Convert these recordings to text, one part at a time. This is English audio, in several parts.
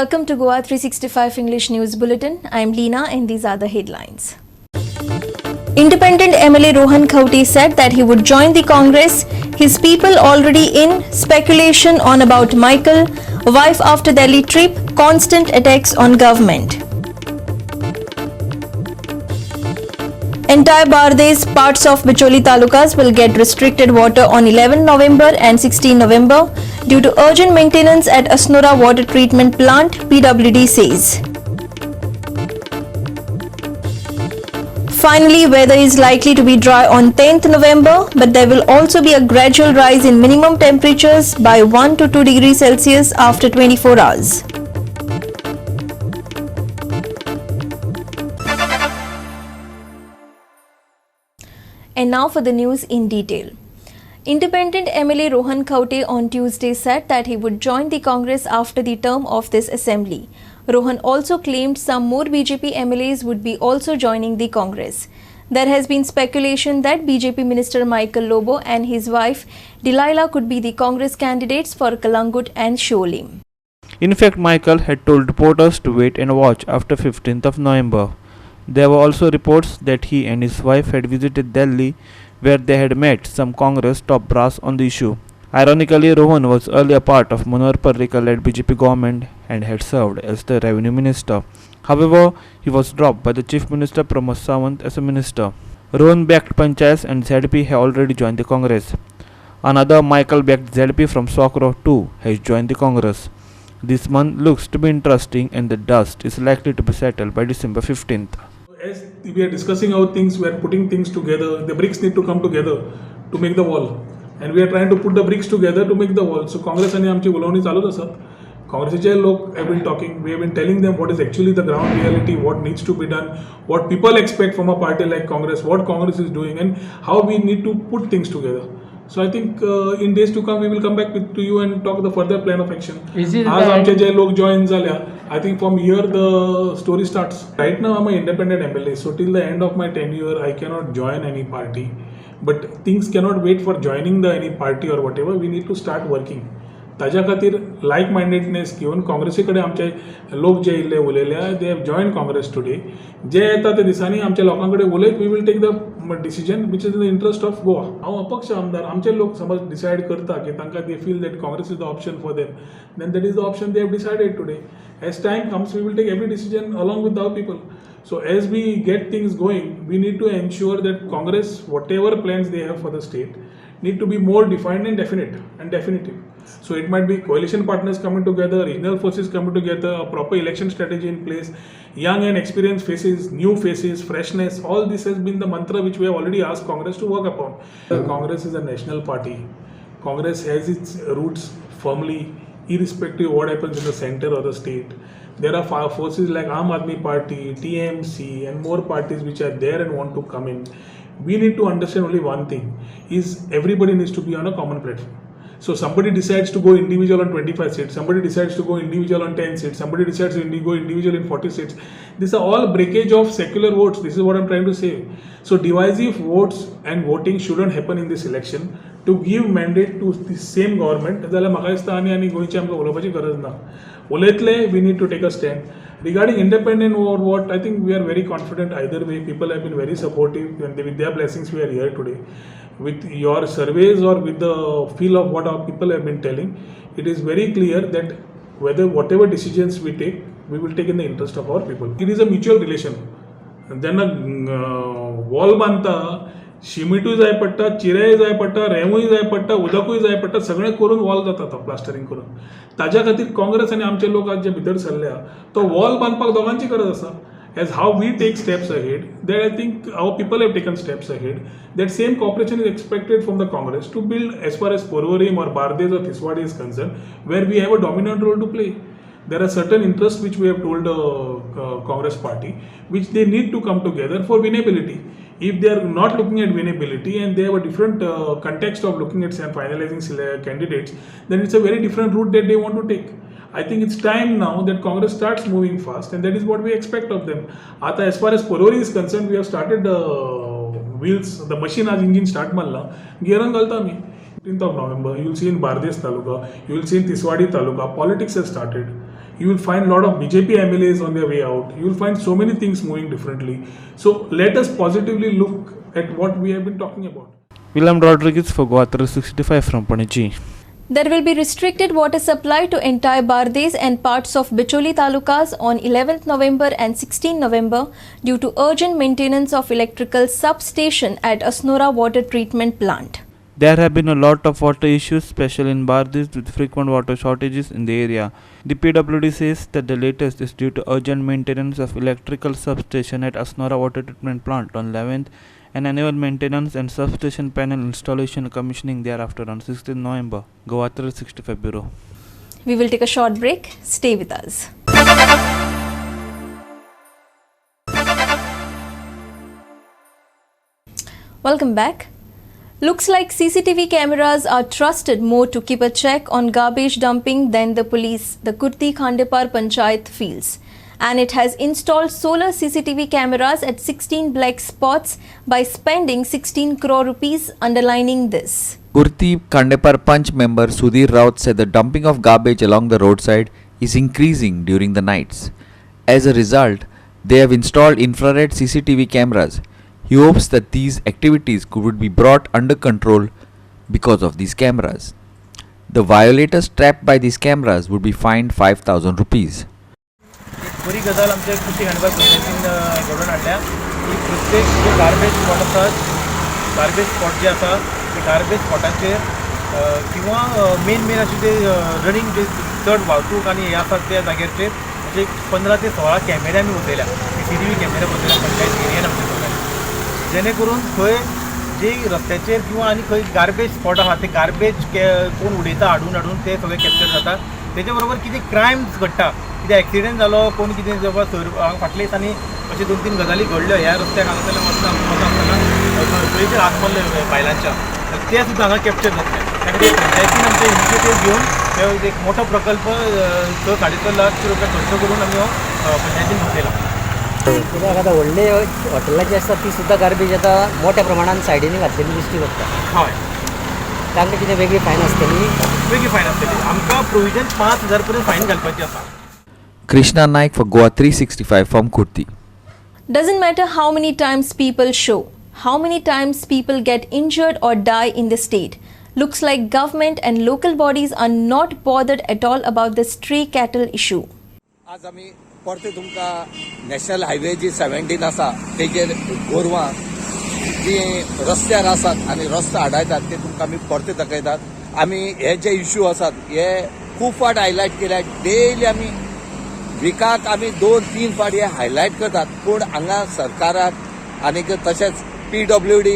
Welcome to Goa 365 English News Bulletin. I am Leena and these are the headlines. Independent MLA Rohan Khauti said that he would join the Congress. His people already in. Speculation on about Michael. Wife after Delhi trip. Constant attacks on government. Entire Bardes parts of Bicholi talukas will get restricted water on 11 November and 16 November due to urgent maintenance at Asnora water treatment plant, PWD says. Finally, weather is likely to be dry on 10th November, but there will also be a gradual rise in minimum temperatures by 1 to 2 degrees Celsius after 24 hours. And now for the news in detail. Independent MLA Rohan Khauti on Tuesday said that he would join the Congress after the term of this assembly. Rohan also claimed some more BJP MLAs would be also joining the Congress. There has been speculation that BJP Minister Michael Lobo and his wife Delilah could be the Congress candidates for Kalangut and Sholim. In fact, Michael had told reporters to wait and watch after 15th of November. There were also reports that he and his wife had visited Delhi, where they had met some Congress top brass on the issue. Ironically, Rohan was earlier part of Manohar Parrikar-led BJP government and had served as the revenue minister. However, he was dropped by the Chief Minister Pramod Sawant as a minister. Rohan-backed Panchayats and ZP have already joined the Congress. Another Michael-backed ZP from Sokro too has joined the Congress. This month looks to be interesting and the dust is likely to be settled by December 15th. As we are discussing how things, we are putting things together, the bricks need to come together to make the wall. And we are trying to put the bricks together to make the wall. So Congress आणि आमची उलोवणी चालूच आसात. Congressचे लोक have been talking, we have been telling them what is actually the ground reality, what needs to be done, what people expect from a party like Congress, what Congress is doing and how we need to put things together. So I think in days to come we will come back to you and talk the further plan of action. आज आमचे जे लोक join झाल्या, I think from here the story starts. Right now I'm an independent MLA, so till the end of my tenure I cannot join any party. But things cannot wait for joining the any party or whatever. We need to start working. ताज्या खातीर लायक mindedness घेवन काँग्रेसी कडेन आमचे लोक जे इल्ले उलयल्या they have join Congress today. जे येता त्या दिसांनी आमच्या लोकां कडेन उलयत we will take the decision which is in the interest of Goa. हांव अपक्ष आमदार आमचे लोक समज डिसायड करता की तांकां they feel that Congress is the option for them then that is the option they have decided today. As time comes we will take every decision along with our people. So as we get things going, we need to ensure that Congress, whatever plans they have for the state, need to be more defined and definite and definitive. So it might be coalition partners coming together, regional forces coming together, a proper election strategy in place, young and experienced faces, new faces, freshness. All this has been the mantra which we have already asked Congress to work upon. Congress is a national party. Congress has its roots firmly, irrespective of what happens in the center or the state. There are forces like Aam Aadmi Party, TMC and more parties which are there and want to come in. We need to understand only one thing, is everybody needs to be on a common platform. So somebody decides to go individual on 25 seats, somebody decides to go individual on 10 seats, somebody decides to go individual in 40 seats. These are all breakage of secular votes. This is what I'm trying to say. So divisive votes and voting shouldn't happen in this election. To give mandate to the same government, जाल्यार म्हाका दिसता आनी गोंयची आमकां उलोवपाची गरज ना. उलयतले we need to take a stand. Regarding independent or what, I think we are very confident either way. People have been very supportive and with their blessings we are here today. With your surveys or with the feel of what our people have been telling, it is very clear that whatever decisions we take, we will take in the interest of our people. It is a mutual relation. जेन्ना wall बांदता शिमिटूय जाय पडटा, चिरेय जाय पडटा, रेंवूय जाय पडटा, उदकूय जाय पडटा, सगळें करून वॉल जाता तो प्लास्टरींग करून. ताज्या खातीर काँग्रेस आनी आमचे लोक आज जे भितर सरल्या तो वॉल बांदपाक दोगांची गरज आसा. As how we take steps ahead, that I think our people have taken steps ahead. That same cooperation is expected from the Congress to build as far as Porvorim or Bardes or Tiswadi is concerned, where we have a dominant role to play. There are certain interests which we have told Congress party, which they need to come together for winnability. If they are not looking at winnability and they have a different context of looking at finalizing candidates, then it's a very different route that they want to take. I think it's time now that Congress starts moving fast and that is what we expect of them. Ata as far as Porvorim is concerned, we have started wheels, the machine as engine start malla, gearan galta mi. 15th of November, you will see in Bardes Taluka, you will see in Tiswadi Taluka, politics has started. You will find a lot of BJP MLAs on their way out. You will find so many things moving differently. So let us positively look at what we have been talking about. William Rodriguez for Goa 365 from Panaji. There will be restricted water supply to entire Bardes and parts of Bicholi talukas on 11th November and 16th November due to urgent maintenance of electrical substation at Asnora water treatment plant. There have been a lot of water issues, especially in Bardes, with frequent water shortages in the area. The PWD says that the latest is due to urgent maintenance of electrical substation at Asnora water treatment plant on 11th and annual maintenance and substation panel installation commissioning thereafter on 16th November. Goa 365 Bureau. We will take a short break. Stay with us. Welcome back. Looks like CCTV cameras are trusted more to keep a check on garbage dumping than the police, the Kurti Khandepar Panchayat feels. And it has installed solar CCTV cameras at 16 black spots by spending 16 crore rupees, underlining this. Kurti Khandepar Panch member Sudhir Raut said the dumping of garbage along the roadside is increasing during the nights. As a result, they have installed infrared CCTV cameras. He hopes that these activities could be brought under control because of these cameras. The violators trapped by these cameras would be fined 5,000 rupees. बरी गजाल आमच्या कृषी खांडेपार पंचायतीन घडोवन हाडल्या की प्रत्येक जे garbage spot आसात गार्बेज स्पॉट जे आसा ते गार्बेज स्पॉटाचेर किंवा मेन अशें जे रनिंग जे चड वाहतूक आनी हे आसात त्या जाग्याचेर अशे 15 ते 16 कॅमेरे आमी बसयल्या CCTV कॅमेरे बसयल्या पंचायत एरियेन आमच्या सगळ्या जेणे करून थंय जे रस्त्याचेर किंवा आनी खंय गार्बेज स्पॉट आहा ते गार्बेज कोण उडयता हाडून ते सगळे कॅप्चर जाता तेच्या बरोबर कितें क्रायम्स घडटा कितें एक्सिडेंट जालो कोण कितें जवळ फाटल्या दिसांनी अशें 2-3 गजाली घडल्यो ह्या रस्त्याक हांगासरल्यान वचना खंयचेर हात मारले बायलांच्या ते सुद्दां हांगा कॅप्चर जातले त्या खातीर पंचायतीन आमचे इनिशिएटीव घेवन एक मोठो प्रकल्प 6-6.5 लाख रुपया खर्च करून आमी हो पंचायतीन बसयला. कित्याक आतां व्हडले हॉटेलां जी आसता ती सुद्दां गार्बेज आतां मोठ्या प्रमाणान सायडीनी घातलेली दिश्टी पडटा. हय तांकां कितें वेगळी फायन आसतली? वेगळी फायन आसतली. आमकां प्रोविजन 5,000 पर्यंत फायन घालपाची आसा. Krishna Naik for Goa 365 from Kurti. Doesn't matter how many times people show, how many times people get injured or die in the state. Looks like government and local bodies are not bothered at all about the stray cattle issue. आज आमी परते तुमकां national highway जी 17 आसा तेजेर गोरवां जी रस्त्यार आसात आनी रस्तो आडायतात ते तुमकां आमी परते दाखयतात. आमी हे जे इश्यू आसात हे खूब फाट हायलायट केल्यात. डेली आमी विकाक आमी 2-3 फाट हे हायलायट करतात पूण हांगा सरकाराक आनीक तशेंच PWD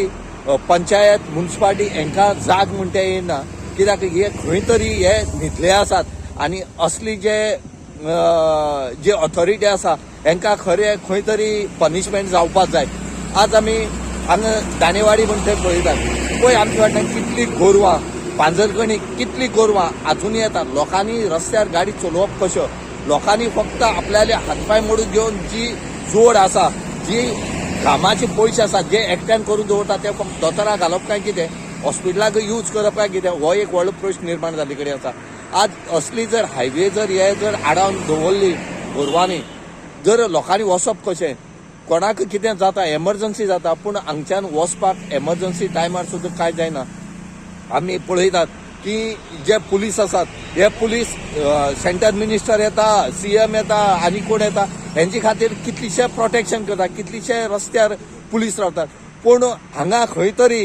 पंचायत म्युनिसिपालिटी हांकां जाग म्हूण ते येना कित्याक हे खंय तरी हे न्हिदले आसात आनी असली जे ऑथॉरिटी आसा हांकां खरें खंय तरी पनिशमेंट जावपाक जाय. आज आमी हांगा दाणेवाडी म्हूण थंय पळयतात पळय आमच्या वाटेन कितली गोरवां पांजरकणी कितली गोरवां आजूनय येतात. लोकांनी रस्त्यार गाडी चलोवप कश्यो लोकांनी फक्त आपल्याले हातपाय मोडून घेवन जी जोड आसा जी घामाचे पयशे आसा जे एकट्यान करून दवरता ते फक्त दोतोरां घालप काय कितें हॉस्पिटलाक यूज करप काय कितें हो एक व्हडलो प्रश्न निर्माण जाल्ले कडेन आसा. आज असली जर हायवे जर हे जर आडावन दवरली गोरवांनी जर लोकांनी वचप कशें कोणाक कितें जाता एमर्जन्सी जाता पूण हांगच्यान वचपाक एमर्जन्सी टायमार सुद्दां कांय जायना. आमी पळयतात की जे पुलीस आसात हे पुलीस सेंटर मिनिस्टर येता CM येता आनी कोण येता हेंचे खातीर कितलीशे प्रोटेक्शन करता कितलीशे रस्त्यार पुलीस रावतात पूण हांगा खंय तरी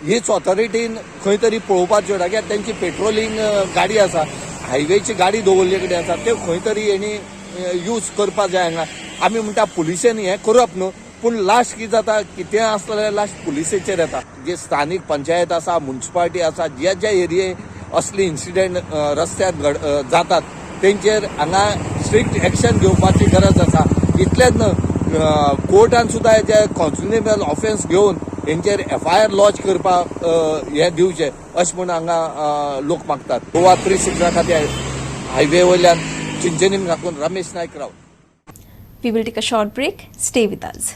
हीच ऑथॉरिटीन खंय तरी पळोवपाचें कित्याक तेंची पेट्रोलिंग गाडी आसा हायवेची गाडी दवरले कडेन आसा त्यो खंय तरी हेणी यूज करपाक जाय. हांगा आमी म्हणटा पुलिशेन हें करप न्हू पूण लास्ट कितें जाता कितें आसता जाल्यार लास्ट पुलिसेचेर येता. जे स्थानीक पंचायत आसा म्युनिसिपालिटी आसा ज्या एरिये असली इन्सिडेंट रस्त्यार जातात तेंचेर हांगा स्ट्रिक्ट एक्शन घेवपाची गरज आसा. इतलेंच न्हय कोर्टान सुद्दां हेजे कॉन्स्टिट्युशनल ऑफेन्स घेवन हेंचेर FIR लॉन्च करपाक हे दिवचे अशें म्हूण हांगा लोक मागतात. गोवा 365 खातीर हायवे वयल्यान चिंचनीम घाकून रमेश नायक Rao. We will take a short break. Stay with us.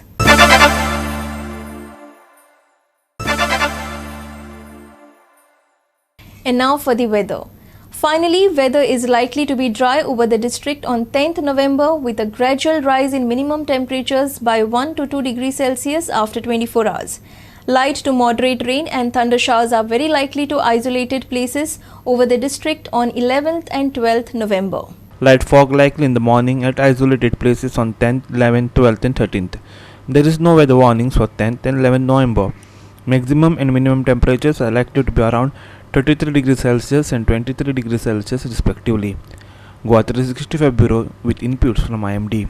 And now for the weather. Finally, weather is likely to be dry over the district on 10th November with a gradual rise in minimum temperatures by 1 to 2 degrees Celsius after 24 hours. Light to moderate rain and thunder showers are very likely to isolated places over the district on 11th and 12th November. Light fog likely in the morning at isolated places on 10th, 11th, 12th and 13th. There is no weather warnings for 10th and 11th November. Maximum and minimum temperatures are likely to be around 33 degrees Celsius and 23 degrees Celsius respectively. Goa 365 Bureau with inputs from IMD.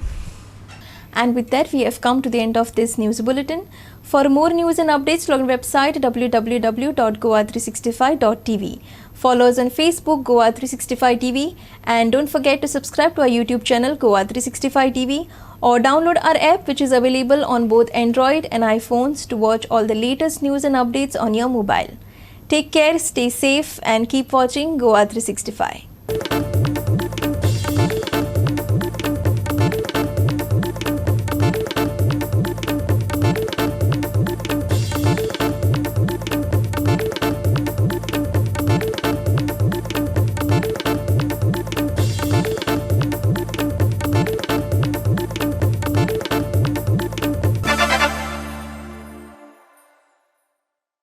And with that, we have come to the end of this news bulletin. For more news and updates, log on website www.goa365.tv. Follow us on Facebook, Goa365 TV, and don't forget to subscribe to our YouTube channel, Goa365 TV, or download our app, which is available on both Android and iPhones to watch all the latest news and updates on your mobile. Take care, stay safe, and keep watching Goa 365.